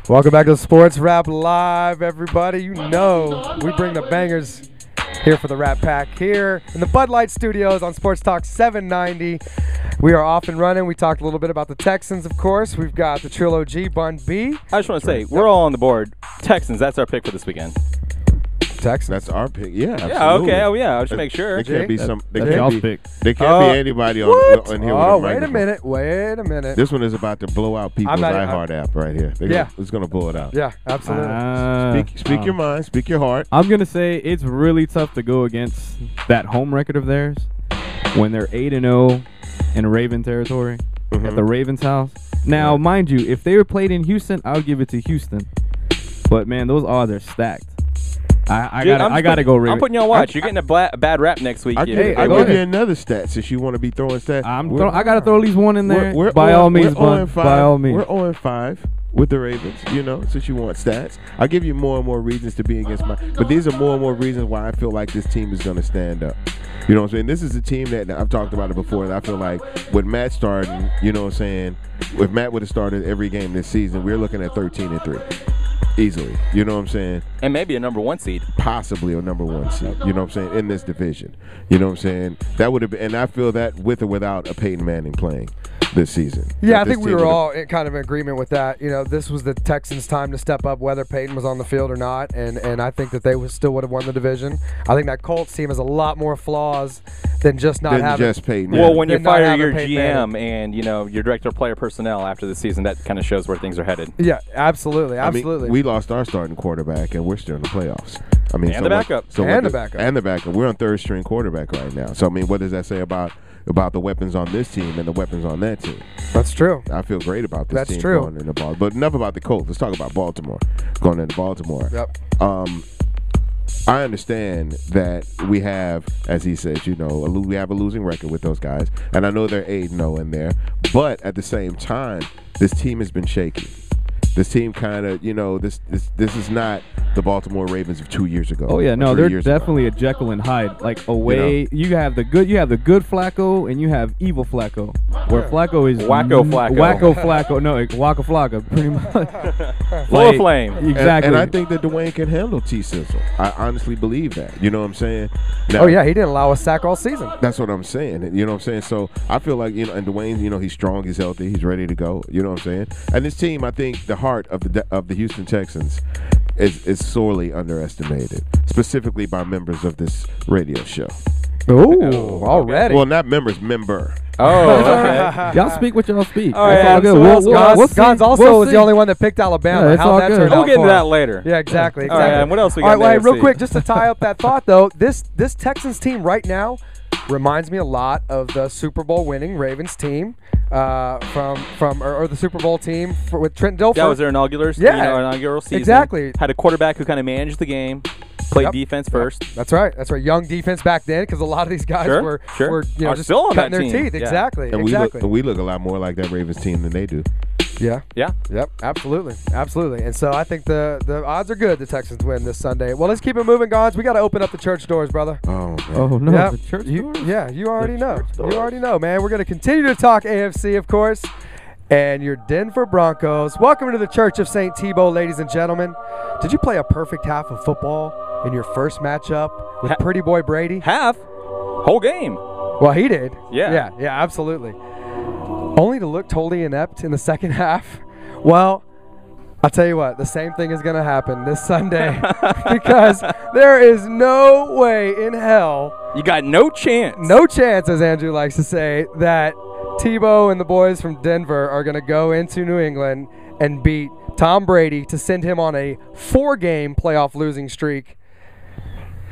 Welcome back to Sports Wrap Live, everybody. You know we bring the bangers here for the Rapp Pack here in the Bud Light Studios on Sports Talk 790. We are off and running. We talked a little bit about the Texans, of course. We've got the Trillo G, Bun B. I just want to say, we're all on the board. Texans, that's our pick for this weekend. Texans. That's our pick. Yeah, absolutely. Yeah, okay. Oh, yeah. I should make sure. There can't be some. There That's y'all's can't be, pick. there can't be anybody on here with a wait a microphone. minute. Wait a minute. This one is about to blow out people's iHeart app right here. It's going to blow it out. Yeah, absolutely. Speak your mind. Speak your heart. I'm going to say it's really tough to go against that home record of theirs when they're 8-0 in Raven territory at the Ravens' house. Now, mind you, if they were played in Houston, I would give it to Houston. But, man, those odds are stacked. I gotta go Ravens. I'm putting you on watch. You're getting a bad rap next week. I'll give you another stat since you want to be throwing stats. I gotta throw at least one in there. By all means, by all means. We're 0-5 with the Ravens, since you want stats. I'll give you more and more reasons to be against but these are more and more reasons why I feel like this team is going to stand up. You know what I'm saying? This is a team that I've talked about it before. And I feel like with Matt starting, you know what I'm saying, if Matt would have started every game this season, we're looking at 13-3. Easily, you know what I'm saying? And maybe a number 1 seed. Possibly a number 1 seed, you know what I'm saying, in this division. You know what I'm saying? That would have been, and I feel that with or without a Peyton Manning playing this season. Yeah, I think we were all kind of in agreement with that. This was the Texans' time to step up, whether Peyton was on the field or not, and I think that they still would have won the division. I think that Colts team has a lot more flaws than just not having just Peyton. Well, when you fire your GM and your director of player personnel after the season, that kind of shows where things are headed. Yeah, absolutely. I mean, we lost our starting quarterback, and we're still in the playoffs. I mean, and the backup. And the backup. We're on third string quarterback right now. So I mean, what does that say about the weapons on this team and the weapons on that team? That's true. I feel great about this That's team true. going in the ball. But enough about the Colts. Let's talk about Baltimore. Going into Baltimore. Yep. I understand that we have, as he says, we have a losing record with those guys, and I know they're 8-0 in there. But at the same time, this team has been shaky. This team kind of, this is not the Baltimore Ravens of 2 years ago. Oh yeah, no, they're definitely a Jekyll and Hyde. Like away, you have the good Flacco, and you have evil Flacco. Where Flacco is Wacko Flacco. No, Waka Flocka, pretty much. Full of flame. Exactly. And I think that Dwayne can handle T-Sizzle. I honestly believe that. You know what I'm saying? Now, he didn't allow a sack all season. That's what I'm saying. You know what I'm saying? So I feel like, and Dwayne, he's strong, he's healthy, he's ready to go. You know what I'm saying? And this team, I think the heart of the Houston Texans is sorely underestimated, specifically by members of this radio show. Ooh, already. Well, not members, member. Oh, okay. Y'all speak what y'all speak. All That's right, all good. so Gons also was the only one that picked Alabama. Yeah, How that turned out We'll get into for that him. later. Yeah, exactly. All right, and what else we got? All right, real quick, just to tie up that thought, though, this Texans team right now reminds me a lot of the Super Bowl winning Ravens team or the Super Bowl team with Trent Dilfer. That was their inaugural season. Exactly. Had a quarterback who kind of managed the game, played defense first. That's right. Young defense back then, because a lot of these guys were just still on cutting that their team. teeth. Yeah. Exactly. And exactly. we look a lot more like that Ravens team than they do. Yeah. Yeah. Yep. Absolutely. And so I think the odds are good the Texans win this Sunday. Well, let's keep it moving, Gons. We got to open up the church doors, brother. Oh, man. Oh no, Yep. the church doors? Yeah, you already know. You already know, man. We're going to continue to talk AFC, of course, and your Denver Broncos. Welcome to the Church of St. Tebow, ladies and gentlemen. Did you play a perfect half of football in your first matchup with Pretty Boy Brady? Half? Whole game. Well, he did. Yeah. Yeah, absolutely. Only to look totally inept in the second half. Well, I'll tell you what, the same thing is going to happen this Sunday because there is no way in hell. You got no chance. No chance, as Andrew likes to say, that Tebow and the boys from Denver are going to go into New England and beat Tom Brady to send him on a 4-game playoff losing streak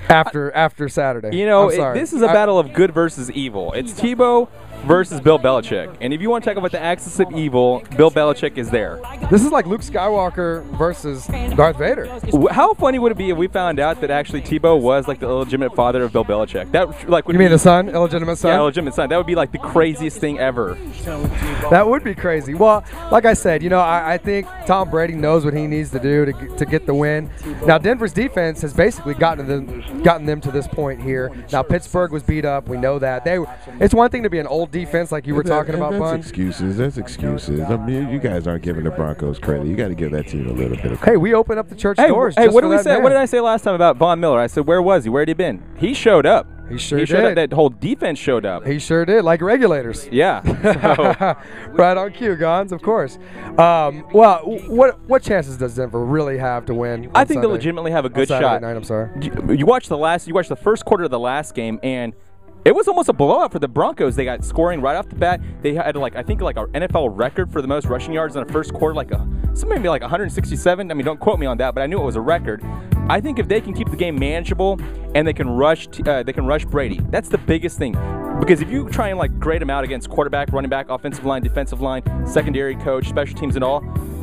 after Saturday. This is a battle of good versus evil. It's Tebow versus Bill Belichick. And if you want to talk about the axis of evil, Bill Belichick is there. This is like Luke Skywalker versus Darth Vader. How funny would it be if we found out that actually Tebow was like the illegitimate father of Bill Belichick? You mean the son? Illegitimate son? Yeah, illegitimate son. That would be like the craziest thing ever. That would be crazy. Well, like I said, I think Tom Brady knows what he needs to do to get the win. Now, Denver's defense has basically gotten them to this point here. Now, Pittsburgh was beat up. We know that. It's one thing to be an old defense like you were talking about, Bun. That's excuses. That's excuses. I mean, you guys aren't giving the Broncos credit. You got to give that team a little bit of credit. Hey, we opened up the church doors. Hey, just what for did we that say? man. What did I say last time about Von Miller? I said, where was he? Where had he been? He showed up. He sure He showed up. did. That whole defense showed up. He sure did, like regulators. Yeah. So, Right on cue, Gons, of course. Well, what chances does Denver really have to win? I on think Sunday? they legitimately have a good Saturday shot. night, I'm sorry. You watched the first quarter of the last game, and it was almost a blowout for the Broncos. They got scoring right off the bat. They had I think an NFL record for the most rushing yards in the first quarter, maybe 167. I mean, don't quote me on that, but I knew it was a record. I think if they can keep the game manageable and they can rush Brady, that's the biggest thing. Because if you try and grade them out against quarterback, running back, offensive line, defensive line, secondary, coach, special teams, and all,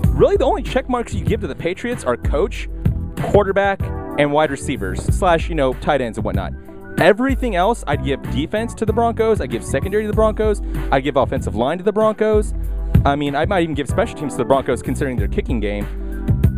really the only check marks you give to the Patriots are coach, quarterback, and wide receivers / tight ends and whatnot. Everything else, I'd give defense to the Broncos. I'd give secondary to the Broncos. I'd give offensive line to the Broncos. I mean, I might even give special teams to the Broncos considering their kicking game.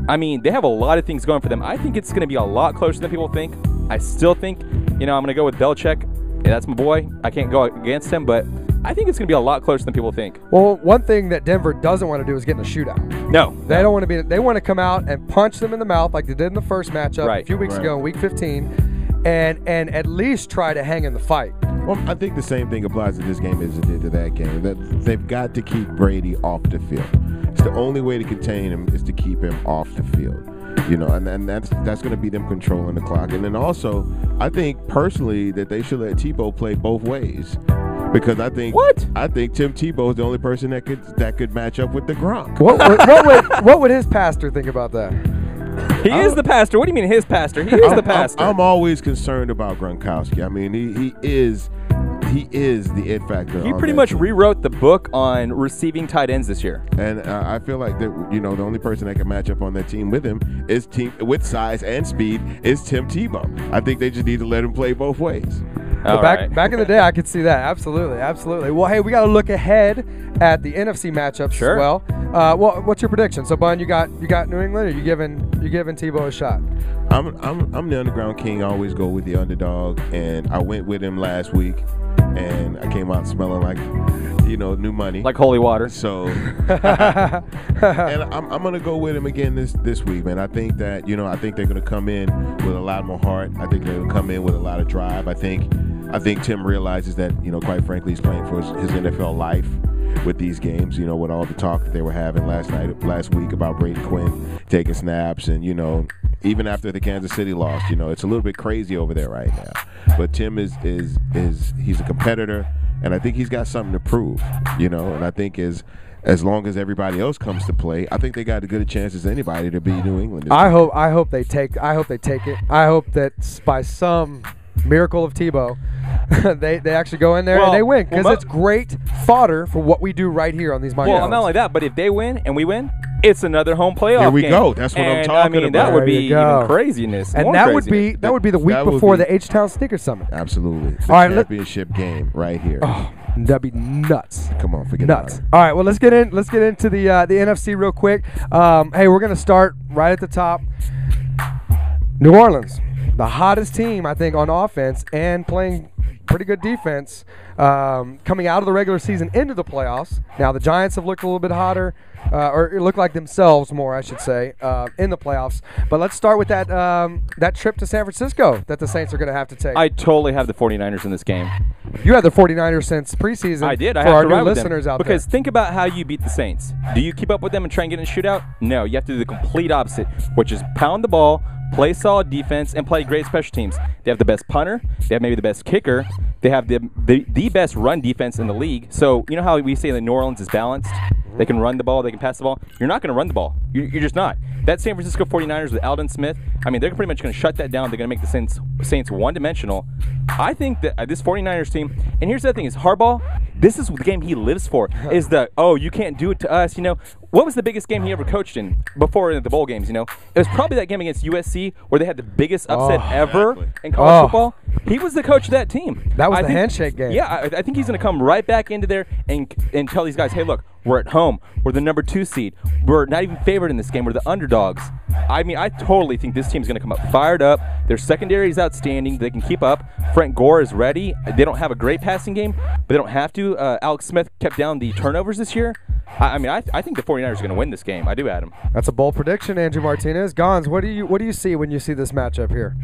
I mean, they have a lot of things going for them. I think it's going to be a lot closer than people think. I still think, I'm going to go with Belichick. Yeah, that's my boy. I can't go against him, but I think it's going to be a lot closer than people think. Well, one thing that Denver doesn't want to do is get in a shootout. No. They don't want to be. They want to come out and punch them in the mouth like they did in the first matchup a few weeks Right. ago in Week 15, and at least try to hang in the fight. Well, I think the same thing applies to this game as it did to that game. That they've got to keep Brady off the field. It's the only way to contain him is to keep him off the field. And that's going to be them controlling the clock. And then also, I think personally that they should let Tebow play both ways, because I think Tim Tebow is the only person that could match up with the Gronk. What would his pastor think about that? He is the pastor. What do you mean his pastor? He is the pastor. I'm always concerned about Gronkowski. I mean, he is the it factor. He pretty much rewrote the book on receiving tight ends this year. And I feel like that the only person that can match up on that team with him with size and speed is Tim Tebow. I think they just need to let him play both ways. Back in the day, I could see that. Absolutely. Well, hey, we got to look ahead at the NFC matchups as well. What's your prediction? So, Bun, you got New England, or you giving Tebow a shot? I'm the underground king. I always go with the underdog, and I went with him last week, and I came out smelling like new money, like holy water. So, and I'm gonna go with him again this week, man. I think that I think they're gonna come in with a lot more heart. I think they're gonna come in with a lot of drive. I think Tim realizes that quite frankly, he's playing for his NFL life with these games. With all the talk that they were having last week about Brady Quinn taking snaps, and even after the Kansas City loss, it's a little bit crazy over there right now. But Tim is he's a competitor, and I think he's got something to prove. And I think as long as everybody else comes to play, I think they got as good a chance as anybody to beat New England. I hope they take it. I hope that by some miracle of Tebow, they actually go in there and they win, because it's great fodder for what we do right here on these Miami. Well, not only that, but if they win and we win, it's another home playoff game. Here we go. That's what I'm talking about. That would be even craziness. And that would be the week before the H-Town Sneaker Summit. Absolutely. The championship game right here. Oh, that'd be nuts. Come on, forget about it. All right, well, let's get into the NFC real quick. Hey, we're gonna start right at the top. New Orleans, the hottest team, I think, on offense and playing pretty good defense, coming out of the regular season into the playoffs. Now the Giants have looked a little bit hotter, or look like themselves more, I should say, in the playoffs. But let's start with that trip to San Francisco that the Saints are going to have to take. I totally have the 49ers in this game. You had the 49ers since preseason. I did. I for have our to new ride with listeners them. out because there. Think about how you beat the Saints. Do you keep up with them and try and get in a shootout? No, you have to do the complete opposite, which is pound the ball, play solid defense, and play great special teams. They have the best punter. They have maybe the best kicker. They have the best run defense in the league. So you know how we say that New Orleans is balanced? They can run the ball. They can pass the ball. You're not going to run the ball. You're just not. That San Francisco 49ers with Aldon Smith, I mean, they're pretty much going to shut that down. They're going to make the Saints one-dimensional. I think that this 49ers team, and here's the other thing, is Harbaugh, this is the game he lives for, is you can't do it to us. What was the biggest game he ever coached in before the bowl games? It was probably that game against USC where they had the biggest upset ever in college football. He was the coach of that team. That was the handshake game. Yeah, I think he's going to come right back into there and tell these guys, hey, look, We're at home. We're the number 2 seed. We're not even favored in this game. We're the underdogs. I mean, I totally think this team's going to come up fired up. Their secondary is outstanding. They can keep up. Frank Gore is ready. They don't have a great passing game, but they don't have to. Alex Smith kept down the turnovers this year. I mean, I think the 49ers are going to win this game. I do, Adam. That's a bold prediction, Andrew Martinez. Gons, what do you see when you see this matchup here?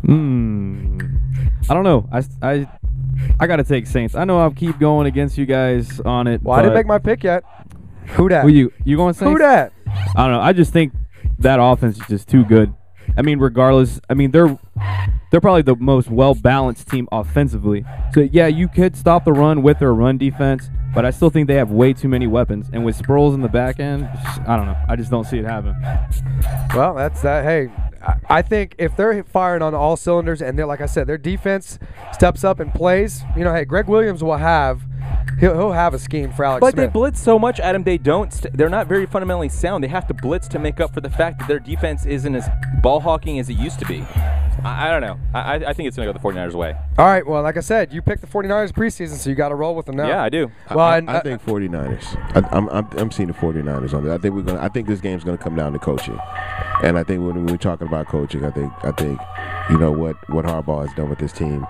I don't know. I got to take Saints. I know I'll keep going against you guys on it. Well, I didn't make my pick yet. Who dat? Who you going Saints? Who dat? I don't know. I just think that offense is just too good. I mean, regardless, I mean, they're probably the most well-balanced team offensively. So, yeah, you could stop the run with their run defense, but I still think they have way too many weapons. And with Sproles in the back end, I don't know. I just don't see it happen. Well, that's that. Hey, I think if they're firing on all cylinders and they're, like I said, their defense steps up and plays, you know, hey, Greg Williams will have he'll have a scheme for Alex But Smith. they blitz so much, Adam. They're not very fundamentally sound. They have to blitz to make up for the fact that their defense isn't as ball hawking as it used to be. I don't know. I think it's going to go the 49ers' way. All right. Well, like I said, you picked the 49ers preseason, so you got to roll with them now. Yeah, I do. Well, I think 49ers. I'm seeing the 49ers on this. I think this game's going to come down to coaching, and I think when we're talking about coaching, I think you know what Harbaugh has done with this team,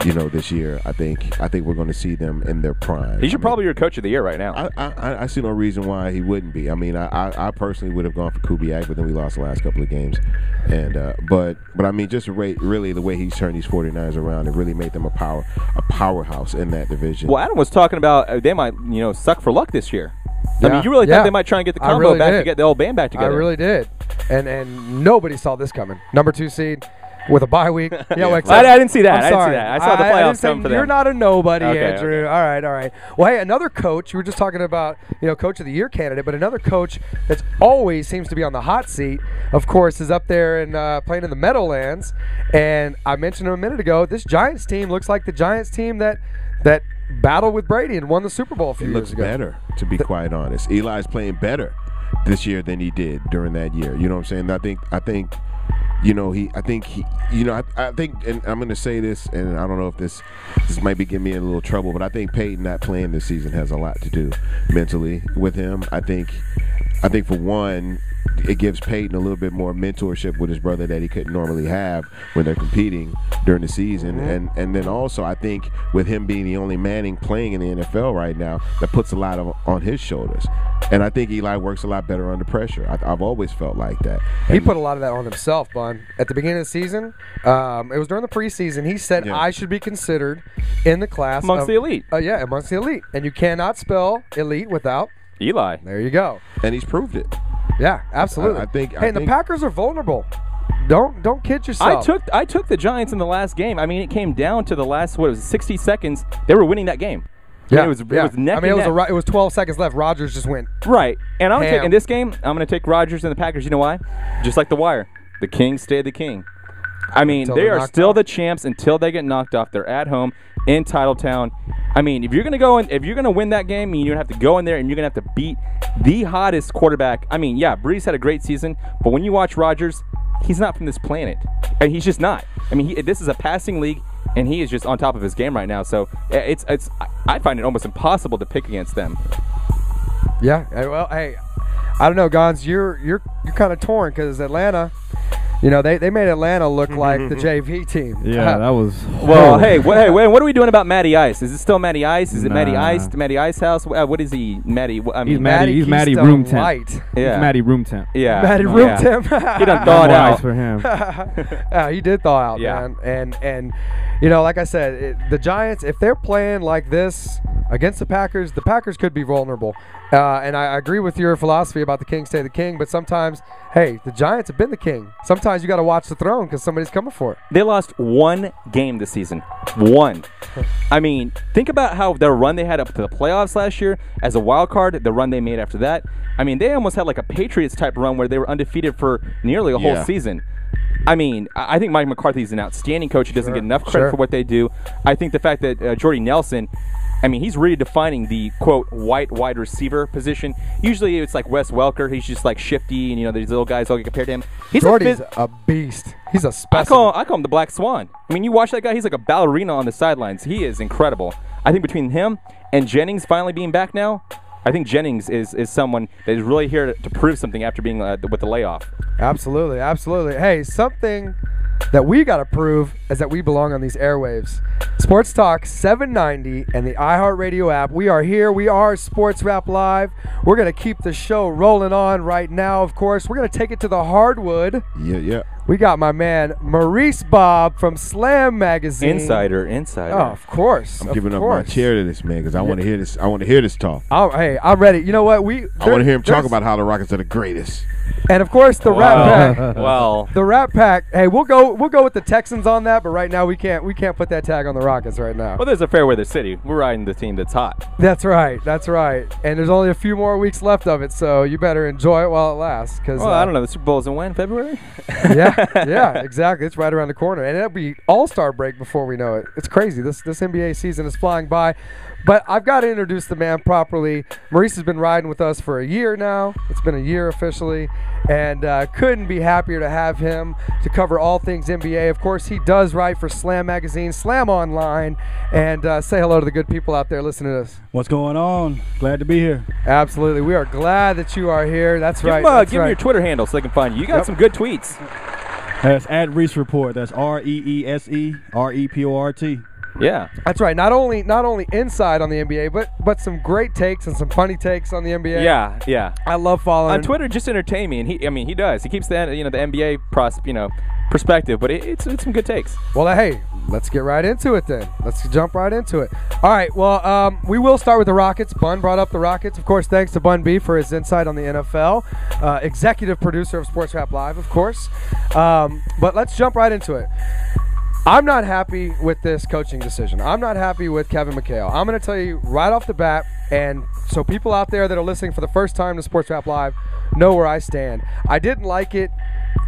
you know, this year. I think we're going to see them in their prime. He should probably be your coach of the year right now. I see no reason why he wouldn't be. I mean, I personally would have gone for Kubiak, but then we lost the last couple of games, and but I mean, just really the way he's turned these 49ers around and really made them a powerhouse in that division. Well, Adam was talking about they might, you know, suck for luck this year. Yeah. I mean, you really thought they might try and get the combo really back did. to get the old band back together. I really did. And nobody saw this coming. Number 2 seed with a bye week. Yeah, like I didn't see that. I'm sorry. I saw the playoffs come for them. You're not a nobody, Okay, Andrew. okay. All right. Well, hey, another coach. You were just talking about, you know, coach of the year candidate, but another coach that's always seems to be on the hot seat, of course, is up there and playing in the Meadowlands. And I mentioned him a minute ago. This Giants team looks like the Giants team that battled with Brady and won the Super Bowl a few years ago. It looks better, to be quite honest. Eli's playing better this year than he did during that year. You know what I'm saying? I think, and I'm going to say this, and I don't know if this might be getting me in a little trouble, but I think Peyton not playing this season has a lot to do mentally with him. I think for one, it gives Peyton a little bit more mentorship with his brother that he couldn't normally have when they're competing during the season. Mm-hmm. And then also, I think with him being the only Manning playing in the NFL right now, that puts a lot on his shoulders. And I think Eli works a lot better under pressure. I've always felt like that. He put a lot of that on himself, Bun. At the beginning of the season, it was during the preseason, he said, I should be considered in the class. Amongst the elite. Amongst the elite. And you cannot spell elite without Eli. There you go. And he's proved it. Yeah, absolutely. I think the Packers are vulnerable. Don't kid yourself. I took the Giants in the last game. I mean, it came down to the last 60 seconds. They were winning that game. Yeah, it was neck and neck. It was 12 seconds left. Rodgers just went right. And I'm ham. in this game, I'm going to take Rodgers and the Packers. You know why? Just like the Wire, the King stay the king. I mean, they are still the champs until they get knocked off. They're at home in Titletown. I mean, if you're gonna win that game, you're gonna have to go in there and you're gonna have to beat the hottest quarterback. I mean, yeah, Breeze had a great season, but when you watch Rodgers, he's not from this planet, and he's just not. I mean, this is a passing league, and he is just on top of his game right now. So I find it almost impossible to pick against them. Yeah. Well, hey, I don't know, Gons. You're kind of torn because Atlanta. You know, they made Atlanta look like the JV team. Yeah, that was. Well, hey, what are we doing about Matty Ice? Is it still Matty Ice? Is it Matty Ice? Matty Ice House? What is he? Matty? I mean, He's Matty Keystone Room Temp. Light. Yeah. He's Matty Room Temp. Yeah. Matty Room Temp. He done thawed More out ice for him. Yeah, he did thaw out, Yeah. man. And you know, like I said, the Giants, if they're playing like this against the Packers could be vulnerable. And I agree with your philosophy about the king stay the king, but sometimes, hey, the Giants have been the king. Sometimes you got to watch the throne because somebody's coming for it. They lost one game this season. One. I mean, think about how their run they had up to the playoffs last year as a wild card, the run they made after that. I mean, they almost had like a Patriots type run where they were undefeated for nearly a whole season. I mean, I think Mike McCarthy is an outstanding coach. He doesn't get enough credit for what they do. I think the fact that Jordy Nelson, I mean, he's really defining the, quote, white wide receiver position. Usually it's like Wes Welker. He's just like shifty, and, you know, these little guys all get compared to him. Jordy's a beast. He's a specimen. I call him the Black Swan. I mean, you watch that guy, he's like a ballerina on the sidelines. He is incredible. I think between him and Jennings finally being back now, I think Jennings is someone that is really here to prove something after being with the layoff. Absolutely, absolutely. Hey, something that we got to prove is that we belong on these airwaves. Sports Talk 790 and the iHeartRadio app. We are here. We are Sports Rap Live. We're going to keep the show rolling on right now, of course. We're going to take it to the hardwood. Yeah. We got my man Maurice Bobb from Slam Magazine. Insider. Oh, of course. I'm giving up my chair to this man because I want to hear this. I want to hear this talk. Oh, hey, I'm ready. You know what? I want to hear him talk about how the Rockets are the greatest. And of course the Rapp Pack. Well, the Rapp Pack. Hey, we'll go with the Texans on that, but right now we can't put that tag on the Rockets right now. Well, there's a fair weather city. We're riding the team that's hot. That's right. And there's only a few more weeks left of it, so you better enjoy it while it lasts. Cause I don't know. The Super Bowl's in when? February? yeah, exactly. It's right around the corner, and it'll be All-Star break before we know it. It's crazy. This NBA season is flying by. But I've got to introduce the man properly. Maurice has been riding with us for a year now. It's been a year officially. And couldn't be happier to have him to cover all things NBA. Of course, he does write for Slam Magazine, Slam Online. And say hello to the good people out there listening to us. What's going on? Glad to be here. Absolutely. We are glad that you are here. That's right. Give them your Twitter handle so they can find you. You got some good tweets. That's at Reese Report. That's REESE REPORT. Yeah, that's right. Not only inside on the NBA, but some great takes and some funny takes on the NBA. Yeah. I love following on Twitter. Just entertain me, and he does. He keeps the NBA perspective, but it's some good takes. Well, hey, let's get right into it then. Let's jump right into it. All right. Well, we will start with the Rockets. Bun brought up the Rockets, of course. Thanks to Bun B for his insight on the NFL. Executive producer of Sports Rap Live, of course. But let's jump right into it. I'm not happy with this coaching decision. I'm not happy with Kevin McHale. I'm going to tell you right off the bat, and so people out there that are listening for the first time to Sports Rap Live know where I stand. I didn't like it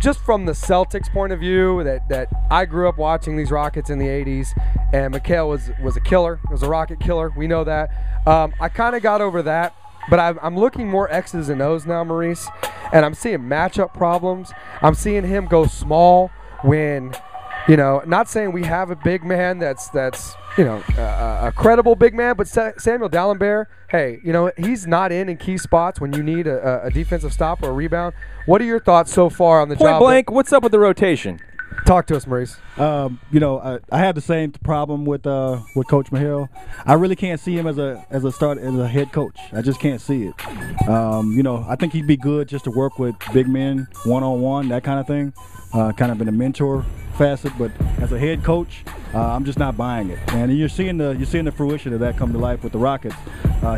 just from the Celtics point of view, that I grew up watching these Rockets in the 80s, and McHale was a killer. He was a Rocket killer. We know that. I kind of got over that, but I'm looking more X's and O's now, Maurice, and I'm seeing matchup problems. I'm seeing him go small when – not saying we have a big man that's a credible big man, but Samuel Dalembert, hey, he's not in key spots when you need a defensive stop or a rebound. What are your thoughts so far on the job? Point blank, what's up with the rotation? Talk to us, Maurice. I have the same problem with Coach McHale. I really can't see him as a head coach. I just can't see it. I think he'd be good just to work with big men, one-on-one, that kind of thing, kind of in a mentor facet. But as a head coach, I'm just not buying it. And you're seeing the fruition of that come to life with the Rockets.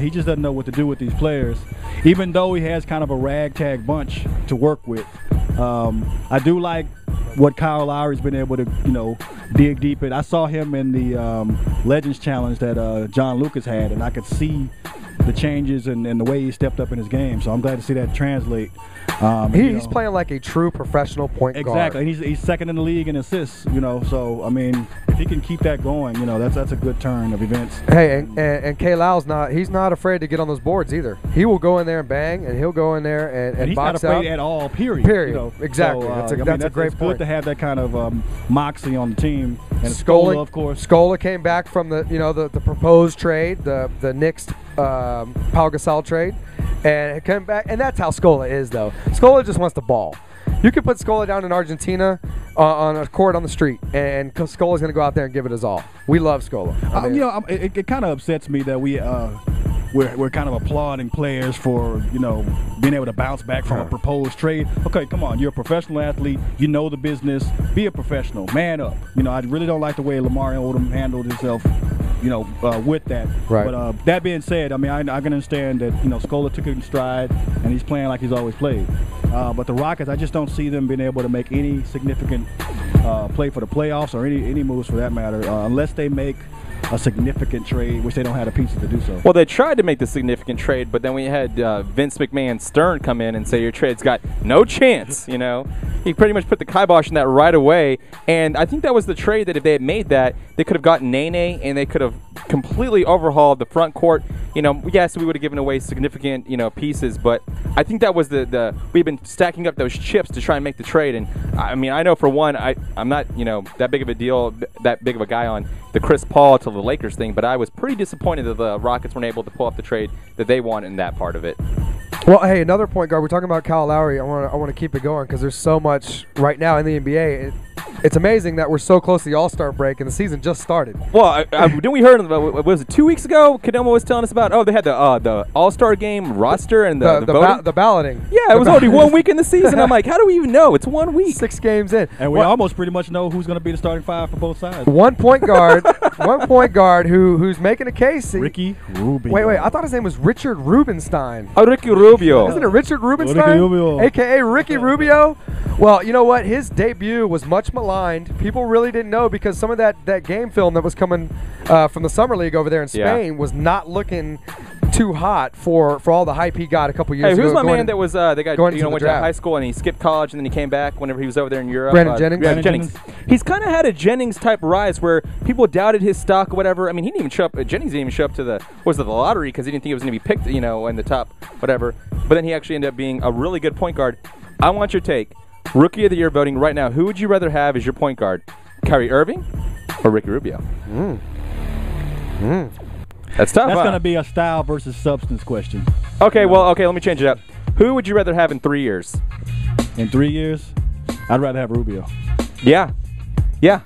He just doesn't know what to do with these players, even though he has kind of a ragtag bunch to work with. I do like what Kyle Lowry's been able to, dig deep in. I saw him in the Legends Challenge that John Lucas had, and I could see the changes and the way he stepped up in his game. So I'm glad to see that translate. He's playing like a true professional point guard. Exactly. He's second in the league in assists, So, I mean, if he can keep that going, that's a good turn of events. Hey, and K. Lyle's he's not afraid to get on those boards either. He will go in there and bang, and he'll go in there and he's box not afraid out. at all, period. Exactly. So, that's a great it's point. good to have that kind of moxie on the team. And Scola, of course. Scola came back from the proposed trade, the Knicks Pau Gasol trade, and it came back, and that's how Scola is, though. Scola just wants the ball. You could put Scola down in Argentina on a court on the street, and Scola's going to go out there and give it his all. We love Scola. It kind of upsets me that we're kind of applauding players for being able to bounce back from a proposed trade. Okay, come on, you're a professional athlete, you know the business, be a professional, man up. I really don't like the way Lamar Odom handled himself with that. Right. But that being said, I can understand that Scola took it in stride and he's playing like he's always played. But the Rockets, I just don't see them being able to make any significant play for the playoffs or any moves for that matter, unless they make a significant trade, which they don't have the pieces to do so. Well, they tried to make the significant trade, but then we had Vince McMahon Stern come in and say your trade's got no chance. He pretty much put the kibosh on that right away, and I think that was the trade that if they had made that, they could have gotten Nene, and they could have completely overhauled the front court. Yes, we would have given away significant pieces, but I think that was the we've been stacking up those chips to try and make the trade. And I know for one, I'm not that big of a guy on the Chris Paul to the Lakers thing, but I was pretty disappointed that the Rockets weren't able to pull off the trade that they wanted in that part of it. Well, hey, another point guard. We're talking about Kyle Lowry. I want to keep it going because there's so much right now in the NBA. It's amazing that we're so close to the All-Star break and the season just started. Well, didn't we heard about, was it 2 weeks ago? Kadema was telling us about, they had the All-Star game roster and the voting? The balloting. Yeah, it was already 1 week in the season. I'm like, how do we even know? It's 1 week. 6 games in. And we almost pretty much know who's going to be the starting five for both sides. One point guard who's making a case. Ricky Rubio. Wait, I thought his name was Richard Rubenstein. Oh, Ricky Rubio. Isn't it Richard Rubenstein? Ricky Rubio. A.K.A. Ricky Rubio. Well, you know what? His debut was much maligned. People really didn't know because some of that game film that was coming from the Summer League over there in Spain was not looking too hot for all the hype he got a couple years ago. Hey, who's my man that was went to draft. high school and he skipped college and then he came back whenever he was over there in Europe? Brandon Jennings. Brandon Jennings. He's kind of had a Jennings type rise where people doubted his stock or whatever. I mean, he didn't even show up. Jennings didn't even show up to the lottery because he didn't think it was going to be picked, in the top whatever. But then he actually ended up being a really good point guard. I want your take. Rookie of the Year voting right now. Who would you rather have as your point guard? Kyrie Irving or Ricky Rubio? That's tough. That's going to be a style versus substance question. Okay, let me change it up. Who would you rather have in 3 years? In 3 years, I'd rather have Rubio. Yeah.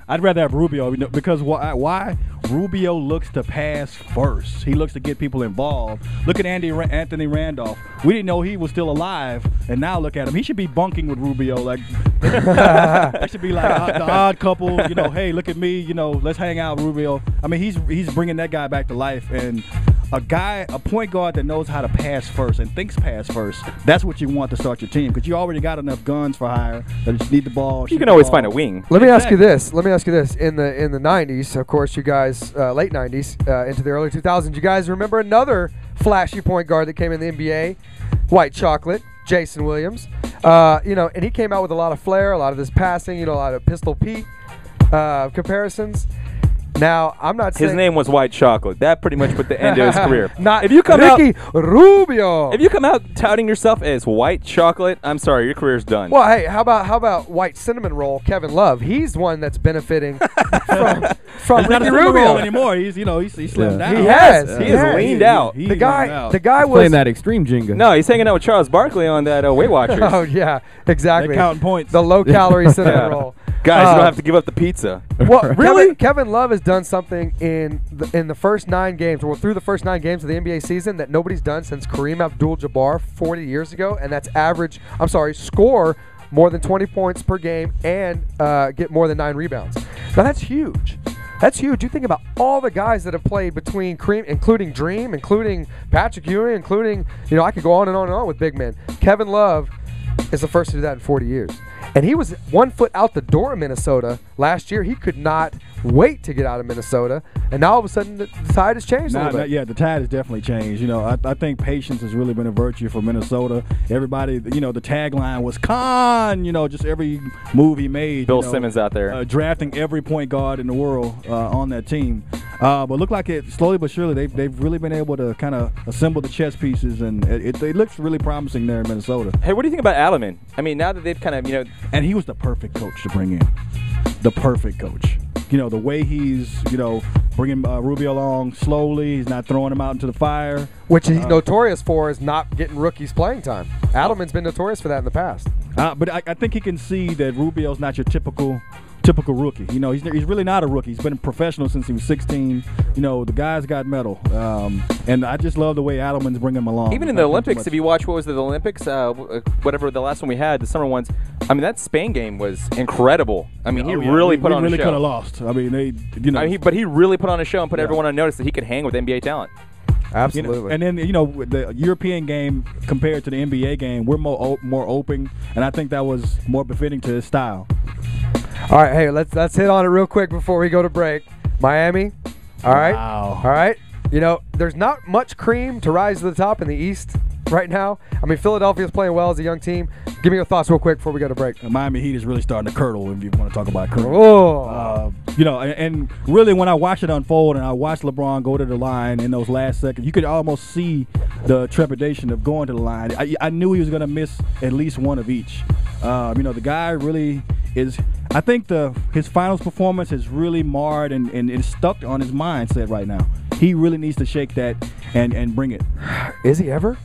I'd rather have Rubio because why? Rubio looks to pass first. He looks to get people involved. Look at Anthony Randolph. We didn't know he was still alive, and now look at him. He should be bunking with Rubio. Like it should be like the odd couple. Hey, look at me. Let's hang out, Rubio. I mean, he's bringing that guy back to life, and a point guard that knows how to pass first and thinks pass first. That's what you want to start your team because you already got enough guns for hire. That just need the ball. You can always find a wing. Let me ask you this. In the 90s, of course, you guys, late 90s into the early 2000s, you guys remember another flashy point guard that came in the NBA, White Chocolate, Jason Williams. And he came out with a lot of flair, a lot of this passing, a lot of Pistol Pete comparisons. Now, I'm not saying his name was White Chocolate. That pretty much put the end to his career. Not if you come Ricky Rubio. If you come out touting yourself as White Chocolate, I'm sorry, your career's done. Well, hey, how about White Cinnamon Roll, Kevin Love? He's one that's benefiting from Ricky Rubio anymore. He's slimmed down. He has leaned out. The guy was playing that extreme Jenga. No, he's hanging out with Charles Barkley on that Weight Watchers. Oh yeah, exactly. They're counting points. The low calorie cinnamon roll. Guys, you don't have to give up the pizza. Well, really, Kevin Love has done something in the first 9 games, or through the first 9 games of the NBA season that nobody's done since Kareem Abdul-Jabbar 40 years ago, and that's score more than 20 points per game and get more than 9 rebounds. Now that's huge. That's huge. You think about all the guys that have played between Kareem, including Dream, including Patrick Ewing, including I could go on and on and on with big men. Kevin Love is the first to do that in 40 years. And he was 1 foot out the door in Minnesota last year. He could not wait to get out of Minnesota. And now all of a sudden the tide has changed a little bit. Yeah, the tide has definitely changed. I think patience has really been a virtue for Minnesota. Everybody, the tagline was Khan, just every move he made. Bill Simmons out there. Drafting every point guard in the world on that team. But look like it slowly but surely they've really been able to kind of assemble the chess pieces, and it looks really promising there in Minnesota. Hey, what do you think about Alleman? I mean, now that they've kind of, And he was the perfect coach to bring in. The perfect coach. The way he's, bringing Rubio along slowly. He's not throwing him out into the fire. Which he's notorious for is not getting rookies playing time. Adelman's been notorious for that in the past. But I think he can see that Rubio's not your typical rookie. He's really not a rookie. He's been a professional since he was 16. The guy's got metal. And I just love the way Adelman's bringing him along. Even in the Olympics, if you watch, what was the Olympics? Whatever the last one we had, the summer ones. I mean, that Spain game was incredible. I mean, he really put on a show. He really could have lost. I mean, but he really put on a show and put everyone on notice that he could hang with NBA talent. Absolutely. And then the European game compared to the NBA game, we're more open, and I think that was more befitting to his style. All right, hey, let's hit on it real quick before we go to break. Miami, All right. Wow. All right. You know, there's not much cream to rise to the top in the East right now. I mean, Philadelphia's playing well as a young team. Give me your thoughts real quick before we go to break. Miami Heat is really starting to curdle if you want to talk about curdle. Oh. You know, and really when I watched it unfold and I watched LeBron go to the line in those last seconds, you could almost see the trepidation of going to the line. I knew he was going to miss at least one of each. You know, the guy really is. I think his finals performance is really marred and it's stuck on his mindset right now. He really needs to shake that and bring it. Is he ever?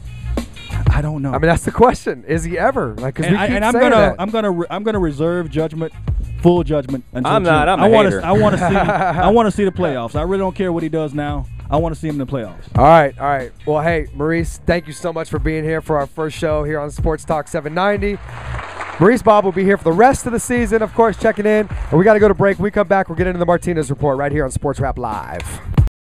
I don't know. I mean, that's the question. Is he ever? Like, 'cause we keep saying that. I'm gonna reserve judgment, full judgment until I'm not. June. I'm a hater. I want to see the playoffs. I really don't care what he does now. I want to see him in the playoffs. All right. Well, hey, Maurice, thank you so much for being here for our first show here on Sports Talk 790. Maurice Bobb will be here for the rest of the season, of course, checking in. And we got to go to break. When we come back, we'll get into the Martinez Report right here on Sports Rap Live.